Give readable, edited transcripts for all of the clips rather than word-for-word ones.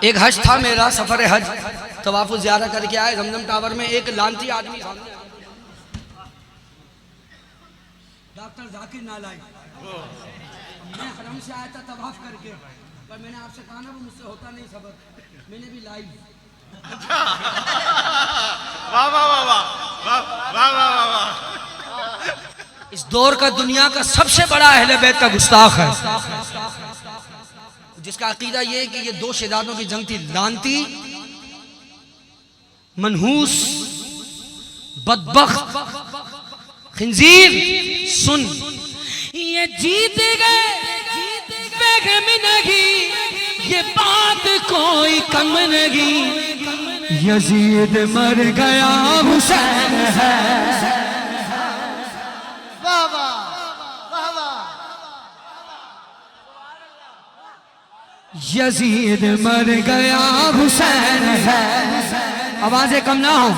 ایک حج تھا میرا، سفر حج، طواف و زیارہ کر کے آئے زمزم ٹاور میں، ایک لانتی آدمی سامنے ڈاکٹر ذاکر نالائی، میں حرم سے آیا تھا طواف کر کے، پر میں نے آپ سے کہا نا وہ مجھ سے ہوتا نہیں صبر، میں نے بھی لائیو واہ واہ واہ واہ واہ واہ واہ۔ اس دور کا دنیا کا سب سے بڑا اہل بیت کا گستاخ ہے، جس کا عقیدہ یہ ہے کہ یہ دو شہزادوں کی جنگ تھی، لانتی منحوس بدبخت خنزیر۔ سن، یہ جیت گئے بیگم نہیں، یہ بات کوئی کم نہیں، یزید مر گیا حسین ہے۔ یزید مر گیا حسین ہے، آوازیں کم نہ ہو۔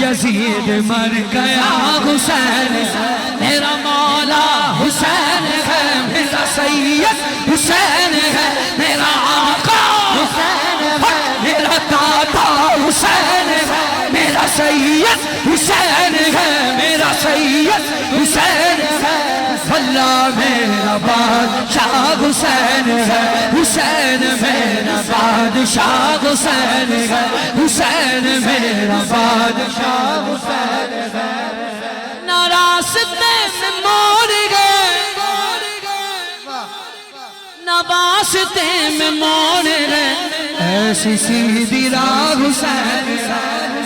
یزید مر گیا حسین ہے، میرا مولا حسین ہے، میرا سید حسین ہے، میرا آقا حسین ہے، میرا دادا حسین ہے، میرا سید حسین ہے، میرا سید حسین ہے، اللہ میرا بادشاہ حسین ہے، حسین میرا بادشاہ حسین ہے، حسین میرا بادشاہ حسین ہے۔ نہ راستے میں موڑ گئے، نہ واسطے میں موڑ گئے، ایسی سیدھی راہ حسین ہے۔